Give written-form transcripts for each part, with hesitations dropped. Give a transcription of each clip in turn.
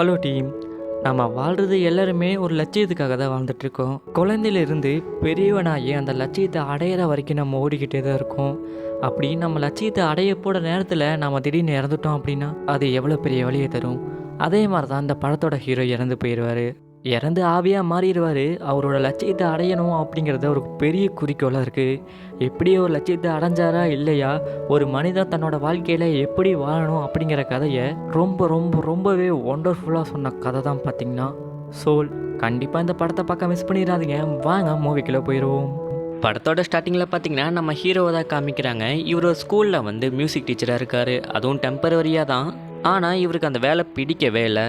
Hello team. நம்ம வாழ்கிறது எல்லாருமே ஒரு லட்சியத்துக்காக தான் வாழ்ந்துட்டுருக்கோம். குழந்தையிலிருந்து பெரியவனாகி அந்த லட்சியத்தை அடையிற வரைக்கும் நம்ம ஓடிக்கிட்டே தான் இருக்கோம். அப்படி நம்ம லட்சியத்தை அடைய போகிற நேரத்தில் நம்ம திடீர்னு இறந்துட்டோம் அப்படின்னா அது எவ்வளோ பெரிய வலியை தரும். அதே மாதிரி தான் இந்த படத்தோட ஹீரோ இறந்து போயிடுவார். இறந்து ஆவியாக மாறிடுவார். அவரோட லட்சியத்தை அடையணும் அப்படிங்கிறது ஒரு பெரிய குறிக்கோளாக இருக்குது. எப்படி ஒரு லட்சியத்தை அடைஞ்சாரா இல்லையா, ஒரு மனிதன் தன்னோட வாழ்க்கையில் எப்படி வாழணும் அப்படிங்கிற கதையை ரொம்ப ரொம்ப ரொம்பவே ஒண்டர்ஃபுல்லாக சொன்ன கதை தான் பார்த்திங்கன்னா சோல். கண்டிப்பாக இந்த படத்தை பார்க்க மிஸ் பண்ணிடாதீங்க. வாங்க மூவிக்குள்ளே போயிடுவோம். படத்தோட ஸ்டார்டிங்கில் பார்த்தீங்கன்னா நம்ம ஹீரோவை தான் காமிக்கிறாங்க. இவர் ஒரு ஸ்கூலில் வந்து மியூசிக் டீச்சராக இருக்கார். அதுவும் டெம்பரவரியாக தான். ஆனால் இவருக்கு அந்த வேலை பிடிக்கவே இல்லை.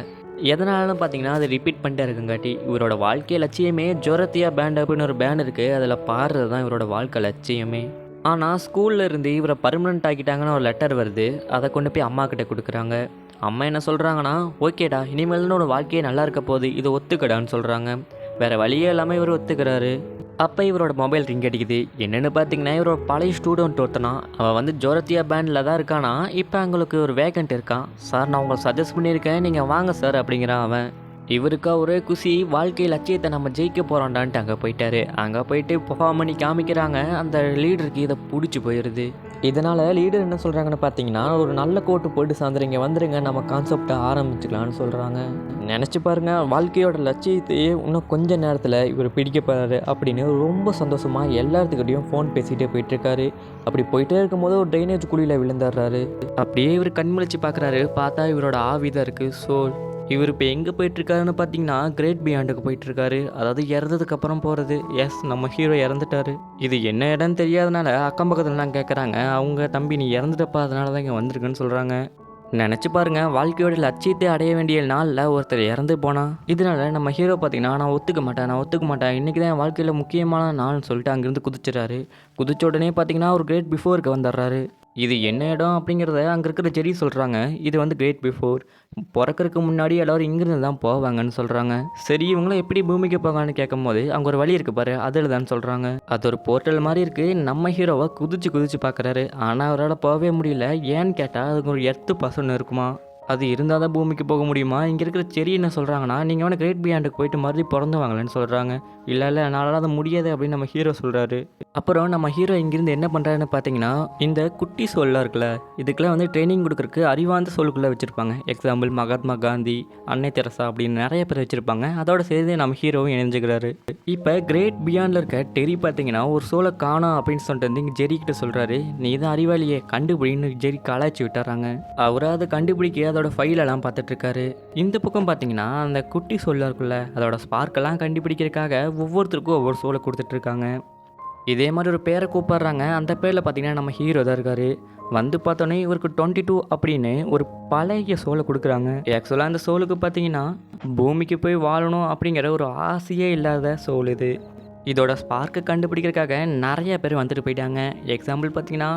எதனாலும் பார்த்தீங்கன்னா அது ரிப்பீட் பண்ணிட்டே இருக்குங்காட்டி இவரோட வாழ்க்கை லட்சியமே ஜோரத்தியா பேண்ட் அப்படின்னு ஒரு பேண்ட் இருக்குது. அதில் பாடுறது தான் இவரோட வாழ்க்கை லட்சியமே. ஆனால் ஸ்கூலில் இருந்து இவரை பர்மனெண்ட் ஆக்கிட்டாங்கன்னு ஒரு லெட்டர் வருது. அதை கொண்டு போய் அம்மா கிட்ட கொடுக்குறாங்க. அம்மா என்ன சொல்கிறாங்கன்னா, ஓகேடா, இனிமேல்னு ஒரு வாழ்க்கையே நல்லா இருக்க போகுது, இதை ஒத்துக்கடான்னு சொல்கிறாங்க. வேறு வழியே இல்லாமல் இவர் ஒத்துக்கிறாரு. அப்போ இவரோட மொபைல் ரிங் அடிக்குது. என்னென்னு பார்த்தீங்கன்னா இவரோட பழைய ஸ்டூடெண்ட் ஒருத்தனா, அவன் வந்து ஜோரத்தியா பேண்டில் தான் இருக்கானா. இப்போ அவங்களுக்கு ஒரு வேகண்ட் இருக்கான். சார், நான் உங்களுக்கு சஜஸ்ட் பண்ணியிருக்கேன், நீங்கள் வாங்க சார் அப்படிங்கிறான் அவன். இவருக்கா ஒரே குஷி, வாழ்க்கை லட்சியத்தை நம்ம ஜெயிக்க போகிறோண்டான்ட்டு அங்கே போயிட்டாரு. அங்கே போயிட்டு பெர்ஃபார்ம் பண்ணி காமிக்கிறாங்க. அந்த லீடருக்கு இதை பிடிச்சி போயிடுது. இதனால் லீடர் என்ன சொல்கிறாங்கன்னு பார்த்தீங்கன்னா, ஒரு நல்ல கோட்டு போட்டு சாயந்தரம் இங்கே வந்துடுங்க, நம்ம கான்செப்டை ஆரம்பிச்சுக்கலான்னு சொல்கிறாங்க. நினச்சி பாருங்கள், வாழ்க்கையோட லட்சியத்தையே இன்னும் கொஞ்ச நேரத்தில் இவர் பிடிக்க போகிறாரு அப்படின்னு ரொம்ப சந்தோஷமாக எல்லாத்துக்கிட்டையும் ஃபோன் பேசிகிட்டே போயிட்டுருக்காரு. அப்படி போயிட்டே இருக்கும்போது ஒரு ட்ரைனேஜ் குழியில் விழுந்துடுறாரு. அப்படியே இவர் கண்முழிச்சு பார்க்குறாரு. பார்த்தா இவரோட ஆவி தான் இருக்குது, சோல். இவர் இப்போ எங்கே போயிட்டுருக்காருன்னு பார்த்தீங்கன்னா கிரேட் பியாண்டுக்கு போயிட்டுருக்காரு. அதாவது இறந்ததுக்கப்புறம் போகிறது. எஸ், நம்ம ஹீரோ இறந்துட்டார். இது என்ன இடம்னு தெரியாதனால அக்கம் பக்கத்துலலாம் கேட்குறாங்க. அவங்க, தம்பி நீ இறந்துட்டப்பா, அதனால தான் இங்கே வந்திருக்குன்னு சொல்கிறாங்க. நினச்சி பாருங்கள், வாழ்க்கையோட லட்சியத்தை அடைய வேண்டிய நாளில் ஒருத்தர் இறந்து போனால். இதனால நம்ம ஹீரோ பார்த்தீங்கன்னா, நான் ஒத்துக்க மாட்டேன், இன்றைக்கி தான் என் வாழ்க்கையில் முக்கியமான நாள்னு சொல்லிட்டு அங்கேருந்து குதிச்சிடறாரு. குதிச்ச உடனே பார்த்தீங்கன்னா ஒரு கிரேட் பிஃபோருக்கு வந்துடுறாரு. இது என்ன இடம் அப்படிங்கிறத அங்கே இருக்கிற ஜெரி சொல்கிறாங்க. இது வந்து கிரேட் பிஃபோர். பிறக்கிறதுக்கு முன்னாடி எல்லோரும் இங்கிருந்து தான் போவாங்கன்னு சொல்கிறாங்க. சரி, இவங்களும் எப்படி பூமிக்கு போவாங்கன்னு கேட்கும் போது அங்கே ஒரு வழி இருக்குது பாரு, அதில் தான் சொல்கிறாங்க. அது ஒரு போர்ட்டல் மாதிரி இருக்குது. நம்ம ஹீரோவை குதிச்சு பார்க்குறாரு. ஆனால் அவரால் போகவே முடியல. ஏன்னு கேட்டால் அதுக்கு ஒரு எர்த்து பசன்னு இருக்குமா. அது இருந்தால் தான் பூமிக்கு போக முடியுமா. இங்கே இருக்கிற செரி என்ன சொல்கிறாங்கன்னா, நீங்கள் வேணால் கிரேட் பியாண்டுக்கு போயிட்டு மறுபடியும் பிறந்து வாங்கலன்னு சொல்கிறாங்க. இல்லை என்னால் அது முடியாது அப்படின்னு நம்ம ஹீரோ சொல்கிறாரு. அப்புறம் நம்ம ஹீரோ இங்கேருந்து என்ன பண்ணுறாருன்னு பார்த்தீங்கன்னா, இந்த குட்டி சோல்லாம் இருக்குல்ல, இதுக்கெல்லாம் வந்து ட்ரைனிங் கொடுக்குறக்கு அறிவார்ந்த சோலுக்குள்ளே வச்சுருப்பாங்க. எக்ஸாம்பிள் மகாத்மா காந்தி, அன்னை தெரசா அப்படின்னு நிறைய பேர் வச்சுருப்பாங்க. அதோட சேர்த்து நம்ம ஹீரோவும் இணைஞ்சுக்கிறாரு. இப்போ கிரேட் பியாண்டில் இருக்க டெரி பார்த்தீங்கன்னா ஒரு சோலை காணோம் அப்படின்னு சொல்லிட்டு வந்து இங்கே ஜெரி கிட்ட சொல்கிறாரு. நீ தான் அறிவாளியே, கண்டுபிடின்னு ஜெரி கலாய்ச்சி விட்டுறாங்க. அவரை அதை கண்டுபிடிக்க அதோட ஃபைலெல்லாம் பார்த்துட்ருக்காரு. இந்த பக்கம் பார்த்தீங்கன்னா அந்த குட்டி சோலாக இருக்குல்ல, அதோட ஸ்பார்க்கெல்லாம் கண்டுபிடிக்கிறதுக்காக ஒவ்வொருத்தருக்கும் ஒவ்வொரு சோலை கொடுத்துட்ருக்காங்க. இதே மாதிரி ஒரு பேரை கூப்பிட்றாங்க. அந்த பேரில் பார்த்தீங்கன்னா நம்ம ஹீரோ தான் இருக்கார். வந்து பார்த்தோன்னே இவருக்கு 22 அப்படின்னு ஒரு பழைய சோலை கொடுக்குறாங்க. ஆக்சுவலாக அந்த சோலுக்கு பார்த்தீங்கன்னா பூமிக்கு போய் வாழணும் அப்படிங்கிற ஒரு ஆசையே இல்லாத சோல் இது. இதோட ஸ்பார்க்கை கண்டுபிடிக்கிறதுக்காக நிறைய பேர் வந்துட்டு போயிட்டாங்க. எக்ஸாம்பிள் பார்த்தீங்கன்னா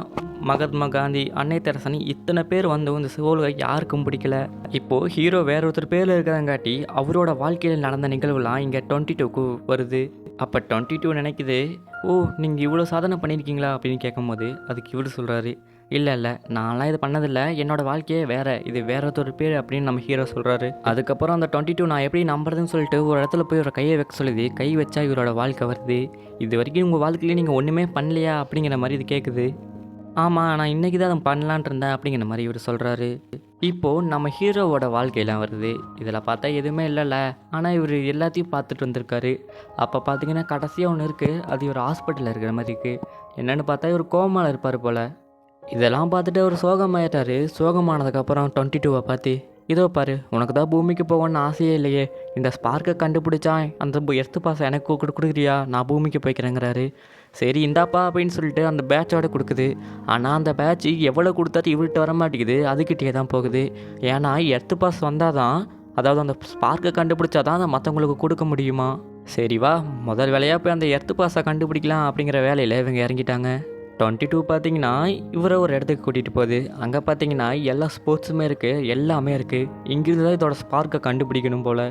மகாத்மா காந்தி, அன்னை தெரசனி, இத்தனை பேர் வந்து இந்த சோலை யாருக்கும் பிடிக்கல. இப்போது ஹீரோ வேற ஒருத்தர் பேரில் இருக்கிறங்காட்டி அவரோட வாழ்க்கையில் நடந்த நிகழ்வுலாம் இங்கே 22க்கு வருது. அப்போ 22 நினைக்குது, ஓ நீங்கள் இவ்வளோ சாதனை பண்ணியிருக்கீங்களா அப்படின்னு கேட்கும்போது அதுக்கு இவர் சொல்கிறாரு, இல்லை நான்லாம் இது பண்ணதில்லை, என்னோடய வாழ்க்கையே வேறு, இது வேற ஒருத்தர் பேர் அப்படின்னு நம்ம ஹீரோ சொல்கிறாரு. அதுக்கப்புறம் அந்த 22 நான் எப்படி நம்புறதுன்னு சொல்லிட்டு ஒரு இடத்துல போய் ஒரு கையை வைக்க சொல்லுது. கை வச்சா இவரோட வாழ்க்கை வருது. இது வரைக்கும் உங்கள் வாழ்க்கையிலே நீங்கள் ஒன்றுமே பண்ணலையா அப்படிங்கிற மாதிரி இது கேட்குது. ஆமாம், நான் இன்றைக்கி தான் அதை பண்ணலான் இருந்தேன் அப்படிங்கிற மாதிரி இவர் சொல்கிறாரு. இப்போது நம்ம ஹீரோவோட வாழ்க்கையெல்லாம் வருது. இதில் பார்த்தா எதுவுமே இல்லைல்ல, ஆனால் இவர் எல்லாத்தையும் பார்த்துட்டு வந்திருக்காரு. அப்போ பார்த்தீங்கன்னா கடைசியாக ஒன்று இருக்குது. அது இவர் ஹாஸ்பிட்டலில் இருக்கிற மாதிரி இருக்குது. என்னென்னு பார்த்தா இவர் கோமாவில் இருப்பார் போல். இதெல்லாம் பார்த்துட்டு அவர் சோகமாயிட்டார். சோகமானதுக்கப்புறம் 22வை பார்த்து, இதோ பாரு, உனக்கு தான் பூமிக்கு போகணுன்னு ஆசையே இல்லையே, இந்த ஸ்பார்க்கை கண்டுபிடிச்சா அந்த எர்த்து பாசம் எனக்கு கொடுக்குறியா, நான் பூமிக்கு போய்க்கிறேங்கிறாரு. சரி இந்தாப்பா அப்படின்னு சொல்லிட்டு அந்த பேட்சோட கொடுக்குது. ஆனால் அந்த பேட்ச் எவ்வளோ கொடுத்தாலும் இவர்கிட்ட வர மாட்டேங்குது, அதுக்கிட்டே தான் போகுது. ஏன்னா எர்த்து பாஸ் வந்தால் தான், அதாவது அந்த ஸ்பார்க்கை கண்டுபிடிச்சா தான் அதை மற்றவங்களுக்கு கொடுக்க முடியுமா. சரி வா, முதல் வேலையாக போய் அந்த எர்த்து பாஸை கண்டுபிடிக்கலாம் அப்படிங்கிற வேலையில் இவங்க இறங்கிட்டாங்க. 22 பார்த்தீங்கன்னா இவரை ஒரு இடத்துக்கு கூட்டிகிட்டு போகுது. அங்கே பார்த்தீங்கன்னா எல்லா ஸ்போர்ட்ஸுமே இருக்குது, எல்லாமே இருக்குது. இங்கிருந்து தான் இதோட ஸ்பார்க்கை கண்டுபிடிக்கணும் போல்.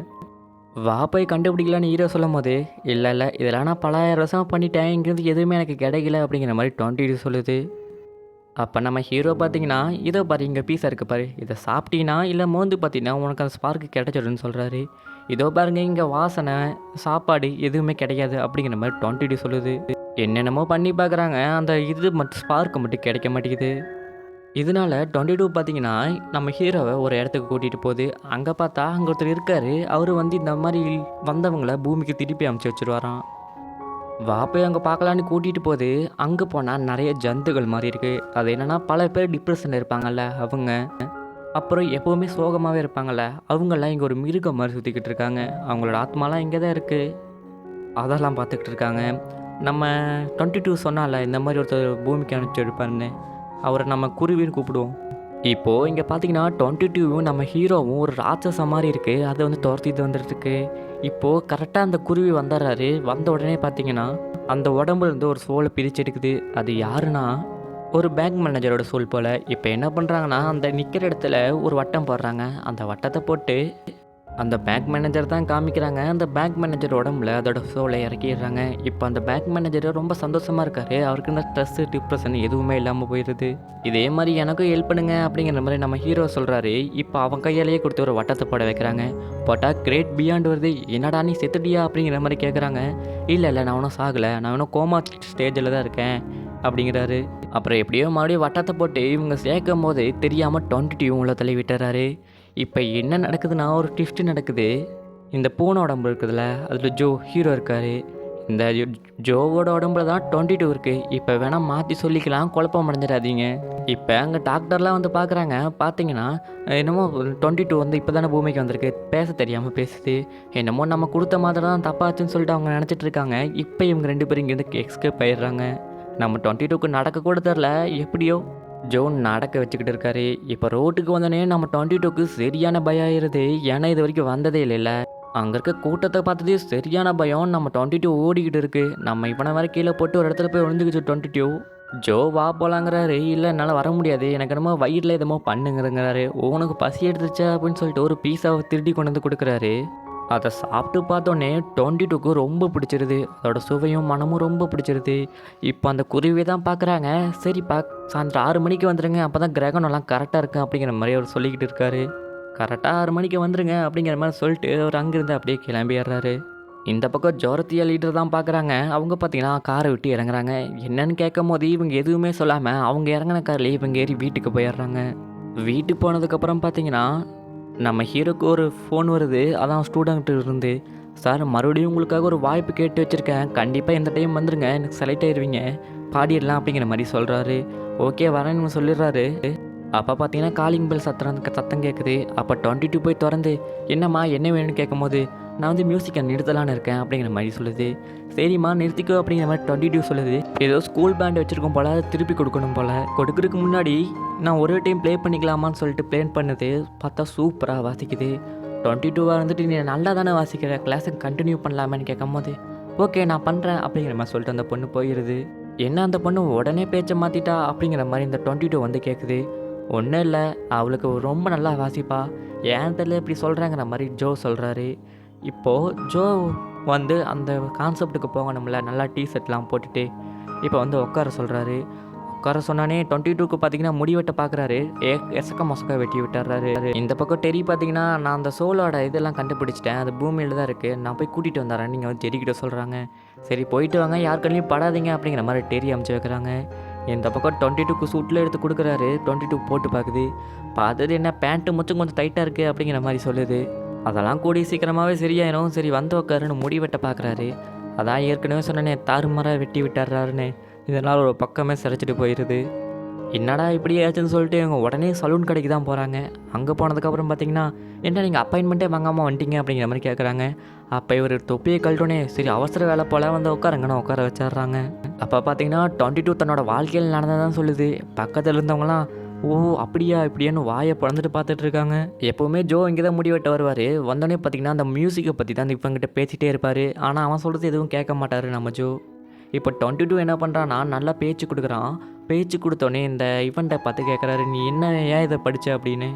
வா போய் கண்டுபிடிக்கலான்னு ஹீரோ சொல்லும் போது, இல்லை இதெல்லாம் நான் பல ஆயிரம் வருஷம் பண்ணிட்டேன், இங்கேருந்து எதுவுமே எனக்கு கிடைக்கல அப்படிங்கிற மாதிரி 22 சொல்லுது. அப்போ நம்ம ஹீரோ பார்த்தீங்கன்னா, "இதோ பாரு இங்கே பீஸா இருக்கு பாரு. இதை சாப்பிட்டீன்னா இல்லை மோந்து பார்த்தீங்கன்னா உனக்கு அந்த ஸ்பார்க் கிடைச்சிடும்னு சொல்கிறாரு. இதோ பாருங்க இங்கே வாசனை, சாப்பாடு எதுவுமே கிடைக்காது அப்படிங்கிற மாதிரி 22 சொல்லுது. என்னென்னமோ பண்ணி பார்க்குறாங்க. அந்த இது மட்டும் ஸ்பார்க் மட்டும் கிடைக்க மாட்டேங்குது. இதனால 22 பார்த்தீங்கன்னா, நம்ம ஹீரோவை ஒரு இடத்துக்கு கூட்டிகிட்டு போகுது. அங்கே பார்த்தா அங்கே ஒருத்தர் இருக்காரு. அவர் வந்து இந்த மாதிரி வந்தவங்கள பூமிக்கு திருப்பி அமுச்சு வச்சுருவாராம். வா போய் அங்கே பார்க்கலான்னு கூட்டிகிட்டு போகுது. அங்கே போனால் நிறைய ஜந்துகள் மாதிரி இருக்குது. அது என்னென்னா பல பேர் டிப்ரெஷனில் இருப்பாங்கல்ல அவங்க, அப்புறம் எப்போவுமே சோகமாகவே இருப்பாங்கள்ல அவங்கெல்லாம் இங்கே ஒரு மிருகம் மாதிரி சுற்றிக்கிட்டு இருக்காங்க. அவங்களோட ஆத்மாலாம் இங்கே தான் இருக்குது. அதெல்லாம் பார்த்துக்கிட்டு இருக்காங்க. நம்ம 22 சொன்னால இந்த மாதிரி ஒருத்தர் பூமிக்கு அனுப்பிச்சு எடுப்பாருன்னு, அவரை நம்ம குருவின்னு கூப்பிடுவோம். இப்போது இங்கே பார்த்தீங்கன்னா 22வும் நம்ம ஹீரோவும் ஒரு ராட்சசம் மாதிரி இருக்குது. அதை வந்து துரத்திட்டு வந்துட்டுருக்கு. இப்போது கரெக்டாக அந்த குருவி வந்துடுறாரு. வந்த உடனே பார்த்தீங்கன்னா அந்த உடம்புல இருந்து ஒரு சோலை பிரித்து எடுக்குது. அது யாருன்னா ஒரு பேங்க் மேனேஜரோட சோல் போல். இப்போ என்ன பண்ணுறாங்கன்னா அந்த நிற்கிற இடத்துல ஒரு வட்டம் போடுறாங்க. அந்த வட்டத்தை போட்டு அந்த பேங்க் மேனேஜர் தான் காமிக்கிறாங்க. அந்த பேங்க் மேனேஜர் உடம்புல அதோட சோலை இறக்கிடுறாங்க. இப்போ அந்த பேங்க் மேனேஜர் ரொம்ப சந்தோஷமாக இருக்கார். அவருக்கு இந்த ஸ்ட்ரெஸ்ஸு டிப்ரெஷன் எதுவுமே இல்லாமல் போயிடுது. இதே மாதிரி எனக்கும் ஹெல்ப் பண்ணுங்க அப்படிங்கிற மாதிரி நம்ம ஹீரோ சொல்கிறாரு. இப்போ அவன் கையாலேயே கொடுத்து ஒரு வட்டத்தை போட வைக்கிறாங்க. போட்டால் கிரேட் பியாண்ட் வருது. என்னடா நீ செத்துட்டியா அப்படிங்கிற மாதிரி கேட்குறாங்க. இல்லை நான் ஒன்றும் சாகலை, நான் இன்னும் கோமா ஸ்டேஜில் தான் இருக்கேன் அப்படிங்கிறாரு. அப்புறம் எப்படியோ மறுபடியும் வட்டத்தை போட்டு இவங்க சேர்க்கும் போது தெரியாமல் 22 உள்ள தள்ளி விட்டுறாரு. இப்போ என்ன நடக்குதுன்னா ஒரு ட்விஸ்ட்டு நடக்குது. இந்த பூனை உடம்பு இருக்குதுல்ல, அதில் ஜோ ஹீரோ இருக்கார். இந்த ஜோவோட உடம்புல தான் 22 இருக்குது. இப்போ வேணால் மாற்றி சொல்லிக்கலாம், குழப்பம் அடைஞ்சிடாதீங்க. இப்போ அங்கே டாக்டர்லாம் வந்து பார்க்குறாங்க. பார்த்தீங்கன்னா என்னமோ 22 வந்து இப்போ தானே பூமிக்கு வந்திருக்கு, பேச தெரியாமல் பேசுது. என்னமோ நம்ம கொடுத்த மாதிரி தான் தப்பாச்சுன்னு சொல்லிட்டு அவங்க நினச்சிட்டு இருக்காங்க. இப்போ இவங்க 2 பேரும் இங்கேருந்து எஸ்கேப் ஆயிடுறாங்க. நம்ம 22க்கு நடக்க கூட தெரில, எப்படியோ ஜோன் நடக்க வச்சுக்கிட்டு இருக்காரு. இப்போ ரோட்டுக்கு வந்தோடனே நம்ம 22க்கு சரியான பயம் ஆயிடுது. ஏன்னா இது வரைக்கும் வந்ததே இல்லைல்ல. அங்கே இருக்க கூட்டத்தை பார்த்ததே சரியான பயம். நம்ம 22 ஓடிக்கிட்டு இருக்கு. நம்ம இவனை வேறு கீழே போட்டு ஒரு இடத்துல போய் ஒழிஞ்சுக்கிச்சு 22. ஜோ வா போலாங்கிறாரு. இல்லை என்னால் வர முடியாது, எனக்கு என்னமோ வயிறில் எதுமோ பண்ணுங்கிறாரு. உனக்கு பசி எடுத்துச்சா அப்படின்னு சொல்லிட்டு ஒரு பீஸாவை திருடி கொண்டு வந்து கொடுக்குறாரு. அதை சாப்பிட்டு பார்த்தோன்னே 22க்கு ரொம்ப பிடிச்சிருது. அதோட சுவையும் மனமும் ரொம்ப பிடிச்சிருது. இப்போ அந்த குருவியை தான் பார்க்குறாங்க. சரிப்பா சாயந்தரம் 6 மணிக்கு வந்துடுங்க, அப்போ தான் கிரகணம்லாம் கரெக்டாக இருக்கும் அப்படிங்கிற மாதிரி அவர் சொல்லிக்கிட்டு இருக்காரு. கரெக்டாக 6 மணிக்கு வந்துடுங்க அப்படிங்கிற மாதிரி சொல்லிட்டு அவர் அங்கேருந்து அப்படியே கிளம்பிடுறாரு. இந்த பக்கம் ஜோரத்தியா லீடர் தான் பார்க்குறாங்க. அவங்க பார்த்தீங்கன்னா காரை விட்டு இறங்குறாங்க. என்னன்னு கேட்கும் போது இவங்க எதுவுமே சொல்லாமல் அவங்க இறங்கின கார்லேயே இவங்க ஏறி வீட்டுக்கு போயிடுறாங்க. வீட்டுக்கு போனதுக்கப்புறம் பார்த்தீங்கன்னா நம்ம ஹீரோக்கு ஒரு ஃபோன் வருது. அதான் ஸ்டூடெண்ட்டு இருந்து, சார் மறுபடியும் உங்களுக்காக ஒரு வாய்ப்பு கேட்டு வச்சுருக்கேன், கண்டிப்பாக இந்த டைம் வந்துடுங்க, எனக்கு செலக்ட் ஆயிடுவீங்க, பாடிடலாம் அப்படிங்கிற மாதிரி சொல்கிறாரு. ஓகே வரேன்னு சொல்லிடுறாரு. அப்போ பார்த்தீங்கன்னா காலிங் பெல் சத்தம் கேட்குது. அப்போ 22 போய் திறந்து என்னம்மா என்ன வேணும்னு கேட்கும் போது நான் வந்து மியூசிக்கை நிறுத்தலான்னு இருக்கேன் அப்படிங்கிற மாதிரி சொல்லுது. சரிம்மா நிறுத்திக்கோ அப்படிங்கிற மாதிரி 22 சொல்லுது. ஏதோ ஸ்கூல் பேண்ட் வச்சுருக்கோம் போல், அதை திருப்பி கொடுக்கணும் போல். கொடுக்குறதுக்கு முன்னாடி நான் ஒரே டைம் ப்ளே பண்ணிக்கலாமான்னு சொல்லிட்டு ப்ளேன் பண்ணுது. பார்த்தா சூப்பராக வாசிக்குது. 22 வந்துட்டு நீ நல்லா தானே வாசிக்கிற, கிளாஸுக்கு கண்டினியூ பண்ணலாமேன்னு கேட்கும் போது ஓகே நான் பண்ணுறேன் அப்படிங்கிற மாதிரி சொல்லிட்டு அந்த பொண்ணு போயிடுது. என்ன அந்த பொண்ணு உடனே பேச்சை மாற்றிட்டா அப்படிங்கிற மாதிரி இந்த 22 வந்து கேட்குது. ஒன்றும் இல்லை, அவளுக்கு ரொம்ப நல்லா வாசிப்பா, ஏன் தெரியல இப்படி சொல்கிறாங்கிற மாதிரி ஜோ சொல்கிறாரு. இப்போது ஜோ வந்து அந்த கான்செப்டுக்கு போகணும்ல, நல்லா டிஷர்ட்லாம் போட்டுட்டு இப்போ வந்து உட்கார சொல்கிறாரு. உட்கார சொன்னானே 22க்கு பார்த்தீங்கன்னா முடி வெட்ட பார்க்குறாரு. எசக்க மொசக்க வெட்டி விட்டுறாரு. இந்த பக்கம் டெரி பார்த்தீங்கன்னா நான் அந்த சோலோட இதெல்லாம் கண்டுபிடிச்சிட்டேன், அது பூமியில் தான் இருக்குது, நான் போய் கூட்டிகிட்டு வந்துடுறேன் நீங்கள் வந்து டெரிக்கிட்ட சொல்கிறாங்க. சரி போயிட்டு வாங்க, யார் கண்ணிலையும் படாதீங்க அப்படிங்கிற மாதிரி டெரி அமுச்சு வைக்கிறாங்க. இந்த பக்கம் 22க்கு சூட்டில் எடுத்து கொடுக்குறாரு. 22 போட்டு பார்க்குது. பார்த்தது என்ன பேண்ட்டு முச்சும் கொஞ்சம் டைட்டாக இருக்குது அப்படிங்கிற மாதிரி சொல்லுது. அதெல்லாம் கூடி சீக்கிரமாகவே சரியாயிரும், சரி வந்து உட்காருன்னு முடி வெட்ட பார்க்குறாரு. அதான் ஏற்கனவே சொன்னேனே தாறுமாறாக வெட்டி விட்டுறாருன்னு, இதனால் ஒரு பக்கமே சிரைச்சிட்டு போயிடுது. என்னடா இப்படி ஆச்சுன்னு சொல்லிட்டு இவங்க உடனே சலூன் கடைக்கு தான் போகிறாங்க. அங்கே போனதுக்கப்புறம் பார்த்தீங்கன்னா என்ன நீங்கள் அப்பாயின்மெண்ட்டே வாங்காமல் வந்துட்டீங்க அப்படிங்கிற மாதிரி கேட்குறாங்க. அப்போ இவர் தொப்பியை கழட்டோன்னே சரி அவசர வேலை போல் வந்து உட்காருங்கன்னு உட்கார வச்சிடுறாங்க. அப்போ பார்த்தீங்கன்னா 22 தன்னோட வாழ்க்கையில் நடந்ததான் சொல்லுது. பக்கத்தில் இருந்தவங்களாம் ஓ அப்படியா இப்படியான்னு வாயை பிறந்துட்டு பார்த்துட்டு இருக்காங்க. எப்போவுமே ஜோ இங்கே தான் முடிவெட்ட வருவார். வந்தோடனே பார்த்தீங்கன்னா அந்த மியூசிக்கை பற்றி தான் இவங்கிட்ட பேசிகிட்டே இருப்பார். ஆனால் அவன் சொல்கிறது எதுவும் கேட்க மாட்டார் நம்ம ஜோ. இப்போ 22 என்ன பண்ணுறான்னா நல்லா பேச்சு கொடுக்குறான். பேச்சு கொடுத்தோன்னே இந்த இவன்ட்டை பார்த்து கேட்குறாரு, நீ என்ன ஏன் இதை படித்த அப்படின்னு.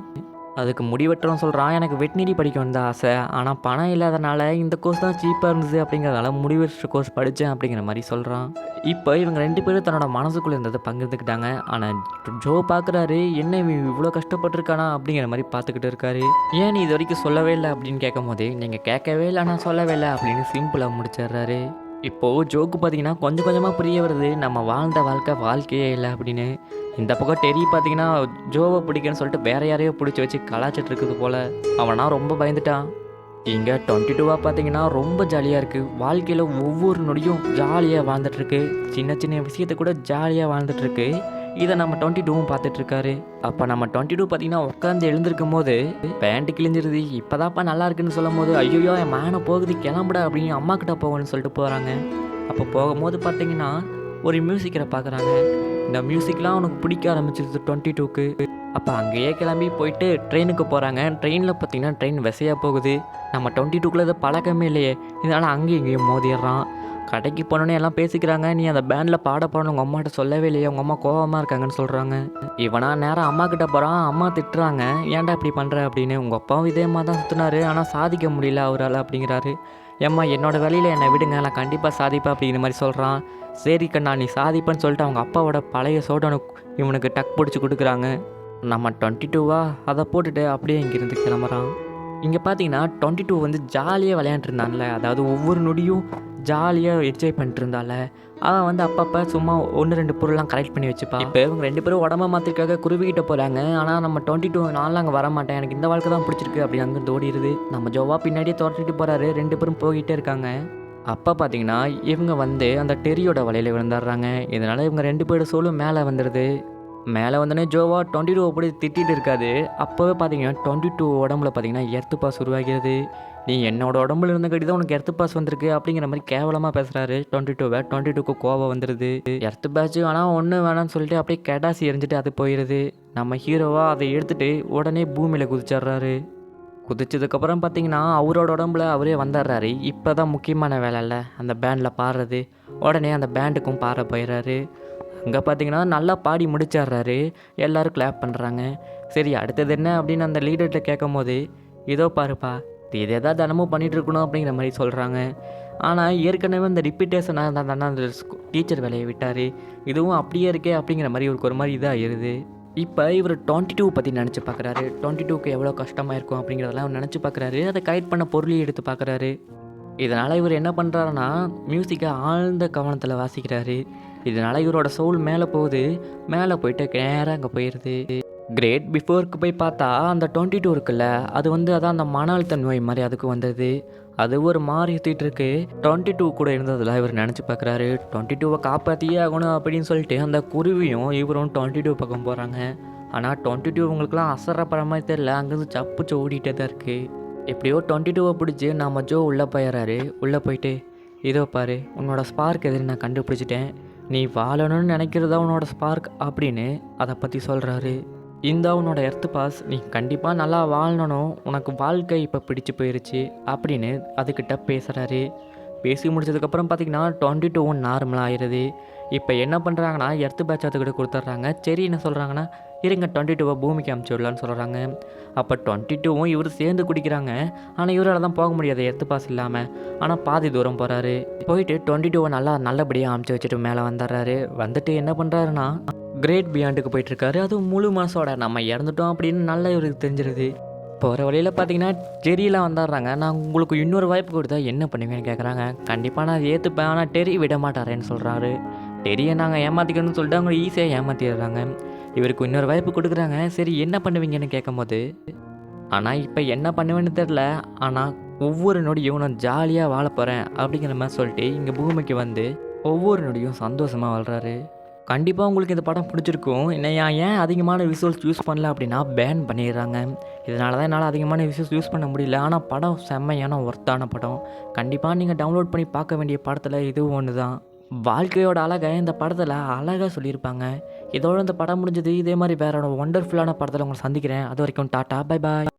அதுக்கு முடி வெட்டுறோன்னு சொல்கிறான். எனக்கு வெட்னரி படிக்கணும்னு தான் ஆசை. ஆனால் பணம் இல்லாதனால இந்த கோர்ஸ் தான் சீப்பாக இருந்தது அப்படிங்கிறதால முடி வெட்டுற கோர்ஸ் படித்தேன் அப்படிங்கிற மாதிரி சொல்கிறான். இப்போ இவங்க 2 பேரும் தன்னோட மனசுக்குள்ளே இருந்ததை பகிர்ந்துக்கிட்டாங்க. ஆனால் ஜோ பார்க்குறாரு, என்ன இவன் இவ்வளோ கஷ்டப்பட்டுருக்கானா அப்படிங்கிற மாதிரி பார்த்துக்கிட்டு இருக்காரு. ஏன் நீ இது வரைக்கும் சொல்லவே இல்லை அப்படின்னு கேட்கும்போது, நீங்கள் கேட்கவே இல்லை நான் சொல்லவே இல்லை அப்படின்னு சிம்பிளாக முடிச்சிடுறாரு. இப்போது ஜோக்கு பார்த்தீங்கன்னா கொஞ்சம் கொஞ்சமாக புரிய வருது, நம்ம வாழ்ந்த வாழ்க்கையே இல்லை அப்படின்னு. இந்த பக்கம் டெரி பார்த்தீங்கன்னா ஜோவை பிடிக்குன்னு சொல்லிட்டு வேற யாரையோ பிடிச்சி வச்சு கலாச்சிட்டு இருக்குது போல். அவனா ரொம்ப பயந்துட்டான். இங்கே 22 பார்த்தீங்கன்னா ரொம்ப ஜாலியாக இருக்குது. வாழ்க்கையில் ஒவ்வொரு நொடியும் ஜாலியாக வாழ்ந்துட்டுருக்கு. சின்ன சின்ன விஷயத்தை கூட ஜாலியாக வாழ்ந்துட்டுருக்கு. இதை நம்ம 22வும் பார்த்துட்ருக்காரு. அப்போ நம்ம 22 பார்த்தீங்கன்னா உட்காந்து எழுந்திருக்கும் போது பேண்ட் கிழிஞ்சிருது. இப்போதான்ப்பா நல்லா இருக்குன்னு சொல்லும் போது, ஐயோ என் மேனை போகுது கிளம்புடா அப்படின்னு அம்மா கிட்ட போகணும்னு சொல்லிட்டு போகிறாங்க. அப்போ போகும்போது பார்த்தீங்கன்னா ஒரு மியூசிக்கரை பார்க்குறாங்க. இந்த மியூசிக்லாம் அவனுக்கு பிடிக்க ஆரம்பிச்சிருது 22க்கு. அப்போ அங்கேயே கிளம்பி போயிட்டு ட்ரெயினுக்கு போகிறாங்க. ட்ரெயினில் பார்த்தீங்கன்னா ட்ரெயின் விசையாக போகுது. நம்ம 22க்குள்ளே இது பழக்கமே இல்லையே, இதனால் அங்கேயும் இங்கேயும் மோதிடுறான். கடைக்கு போனோன்னே எல்லாம் பேசிக்கிறாங்க, நீ அந்த பேண்டில் பாட போகணும் உங்கள் அம்மாட்ட சொல்லவே இல்லையே, உங்கள் அம்மா கோவமாக இருக்காங்கன்னு சொல்கிறாங்க. இவனா நேராக அம்மா கிட்ட போகிறான். அம்மா திட்டுறாங்க, ஏன்டா இப்படி பண்ணுற அப்படின்னு. உங்கள் அப்பாவும் இதே மாதிரி தான் சுற்றினாரு, ஆனால் சாதிக்க முடியல அவரால் அப்படிங்கிறாரு. ஏம்மா என்னோடய வேலையில் என்னை விடுங்க, நான் கண்டிப்பாக சாதிப்பேன் அப்படிங்கிற மாதிரி சொல்கிறான். சரி கண்ணா நீ சாதிப்பேன்னு சொல்லிட்டு அவங்க அப்பாவோட பழைய சோடனு இவனுக்கு டக் பிடிச்சி கொடுக்குறாங்க. நம்ம 22வா அதை போட்டுட்டு அப்படியே இங்கேருந்து கிளம்புறான். இங்கே பார்த்தீங்கன்னா 22 வந்து ஜாலியாக விளையாண்டுருந்தான்ல, அதாவது ஒவ்வொரு நொடியும் ஜாலியாக என்ஜாய் பண்ணிட்டு இருந்தால, அவன் வந்து அப்பப்போ சும்மா 1-2 பொருள்லாம் கலெக்ட் பண்ணி வச்சுப்பான். இப்போ இவங்க 2 பேரும் உடம்ப மாற்றிருக்காக குருவிக்கிட்ட போகிறாங்க. ஆனால் நம்ம 22 நான்லாம் அங்கே வர மாட்டேன், எனக்கு இந்த வாழ்க்கை தான் பிடிச்சிருக்கு அப்படி அங்கே ஓடிடுது. நம்ம ஜோவா பின்னாடியே துரட்டிட்டு போகிறாரு. 2 பேரும் போய்கிட்டே இருக்காங்க. அப்போ பார்த்தீங்கன்னா இவங்க வந்து அந்த டெரியோட வலையில் விழுந்துடுறாங்க. இதனால் இவங்க 2 பேரோட சோலும் மேலே வந்துடுது. மேலே வந்தோடனே ஜோவா 22 அப்படி திட்டிகிட்டு இருக்காது. அப்போவே பார்த்தீங்கன்னா 22 உடம்புல பார்த்தீங்கன்னா எர்த்து பாஸ் உருவாகிறது. நீ என்னோட உடம்புல இருந்த கட்டி தான் உனக்கு எர்த்து பாஸ் வந்திருக்கு அப்படிங்கிற மாதிரி கேவலமாக பேசுகிறாரு 22வை. 22க்கு கோவம் வந்துடுது. எர்த்து பேட்ச் ஆனால் ஒன்று வேணான்னு சொல்லிட்டு அப்படியே கெடாசி எரிஞ்சிட்டு அது போயிடுது. நம்ம ஹீரோவாக அதை எடுத்துகிட்டு உடனே பூமியில் குதிச்சிட்றாரு. குதிச்சதுக்கப்புறம் பார்த்தீங்கன்னா அவரோட உடம்புல அவரே வந்துடுறாரு. இப்போ தான் முக்கியமான வேலை இல்லை அந்த பேண்டில் பாடுறது. உடனே அந்த பேண்டுக்கும் பாட போயிடுறாரு. அங்கே பார்த்தீங்கன்னா நல்லா பாடி முடிச்சிடுறாரு. எல்லோரும் கிளாப் பண்ணுறாங்க. சரி அடுத்தது என்ன அப்படின்னு அந்த லீடர்கிட்ட கேட்கும் போது, இதோ பாருப்பா இது எதாவது தினமும் பண்ணிகிட்டு இருக்கணும் அப்படிங்கிற மாதிரி சொல்கிறாங்க. ஆனால் ஏற்கனவே அந்த ரிப்பீட்டேஷனாக இருந்தால் தானே அந்த டீச்சர் வேலையை விட்டார். இதுவும் அப்படியே இருக்கே அப்படிங்கிற மாதிரி இவருக்கு ஒரு மாதிரி இதாகிடுது. இப்போ இவர் 22 பற்றி நினச்சி பார்க்குறாரு. 22க்கு எவ்வளோ கஷ்டமாக இருக்கும் அப்படிங்கிறதெல்லாம் அவர் நினச்சி பார்க்குறாரு. அதை கலெக்ட் பண்ண பொருளையும் எடுத்து பார்க்குறாரு. இதனால் இவர் என்ன பண்ணுறாருன்னா மியூசிக்கை ஆழ்ந்த கவனத்தில் வாசிக்கிறாரு. இதனால் இவரோட சோல் மேலே போகுது. மேலே போயிட்டு நேராக அங்கே போயிடுது. கிரேட் பிஃபோருக்கு போய் பார்த்தா அந்த 22 இருக்குல்ல, அது வந்து அதான் அந்த மன அழுத்த நோய் மாதிரி அதுக்கு வந்தது. அது ஒரு மாதிரி சுற்றிட்டு இருக்கு. 22 கூட இருந்ததில் இவர் நினச்சி பார்க்குறாரு. 22வை காப்பாற்றியே ஆகணும் அப்படின்னு சொல்லிட்டு அந்த குருவியும் இவரும் 22 பக்கம் போகிறாங்க. ஆனால் 22 இவங்களுக்குலாம் அசரப்படுற மாதிரி தெரியல, அங்கேருந்து சப்புச்சு ஓடிட்டே தான் இருக்குது. எப்படியோ 22வை பிடிச்சி நம்ம ஜோ உள்ளே போயிடுறாரு. உள்ளே போயிட்டு, இதோ பாரு உன்னோட ஸ்பார்க் எதுன்னு நான் கண்டுபிடிச்சிட்டேன், நீ வாழணும்னு நினைக்கிறதா உன்னோட ஸ்பார்க் அப்படின்னு அதை பற்றி சொல்கிறாரு. இந்த உன்னோட எர்த்து பாஸ், நீ கண்டிப்பாக நல்லா வாழணும், உனக்கு வாழ்க்கை இப்போ பிடிச்சி போயிடுச்சு அப்படின்னு அதுக்கிட்ட பேசுகிறாரு. பேசி முடிச்சதுக்கப்புறம் பார்த்திங்கன்னா 22வும் நார்மலாக ஆயிடுது. இப்போ என்ன பண்ணுறாங்கன்னா எர்த்து பேட்ச் அதுக்கிட்ட கொடுத்துட்றாங்க. சரி என்ன சொல்கிறாங்கன்னா, இருங்க 22வை பூமிக்கு அமுச்சு விடலான்னு சொல்கிறாங்க. அப்போ 22வும் இவர் சேர்ந்து குடிக்கிறாங்க. ஆனால் இவரால் தான் போக முடியாது எர்த்து பாஸ் இல்லாமல். ஆனால் பாதி தூரம் போகிறாரு. போயிட்டு 22வை நல்லபடியாக அமுச்சு வச்சுட்டு மேலே வந்துடுறாரு. வந்துட்டு என்ன பண்ணுறாருன்னா கிரேட் பியாண்டுக்கு போயிட்டுருக்காரு. அதுவும் முழு மனசோட நம்ம இறந்துட்டோம் அப்படின்னு நல்லா இவருக்கு தெரிஞ்சிருது. போகிற வழியில் பார்த்தீங்கன்னா டெரியெலாம் வந்துடுறாங்க. நான் உங்களுக்கு இன்னொரு வாய்ப்பு கொடுத்தா என்ன பண்ணுவேன்னு கேட்குறாங்க. கண்டிப்பாக நான் ஏற்றுப்பேன், ஆனால் டெரி விட மாட்டாரேன்னு சொல்கிறாரு. டெரியை நாங்கள் ஏமாற்றிக்கணும்னு சொல்லிட்டு அவங்க ஈஸியாக ஏமாற்றிடுறாங்க. இவருக்கு இன்னொரு வாய்ப்பு கொடுக்குறாங்க. சரி என்ன பண்ணுவீங்கன்னு கேட்கும்போது, ஆனால் இப்போ என்ன பண்ணுவேன்னு தெரில, ஆனால் ஒவ்வொரு நொடியும் நான் ஜாலியாக வாழ போகிறேன் அப்படிங்கிற மாதிரி சொல்லிட்டு இங்கே பூமிக்கு வந்து ஒவ்வொரு நொடியும் சந்தோஷமாக வாழ்கிறாரு. கண்டிப்பாக உங்களுக்கு இந்த படம் பிடிச்சிருக்கும். ஏன் அதிகமான விஷுவல்ஸ் யூஸ் பண்ணல அப்படின்னா பேன் பண்ணிடுறாங்க. இதனால தான் என்னால் அதிகமான விஷுவல்ஸ் யூஸ் பண்ண முடியல. ஆனால் படம் செம்மையான ஒர்த்தான படம். கண்டிப்பாக நீங்கள் டவுன்லோட் பண்ணி பார்க்க வேண்டிய படத்தில் இதுவும் ஒன்று தான். வாழ்க்கையோட அழகை இந்த படத்தில் அழகாக சொல்லியிருப்பாங்க. இதோட இந்த படம் முடிஞ்சது. இதே மாதிரி வேற ஒண்டர்ஃபுல்லான படத்தில் உங்களை சந்திக்கிறேன். அது வரைக்கும் டாட்டா பை பாய்.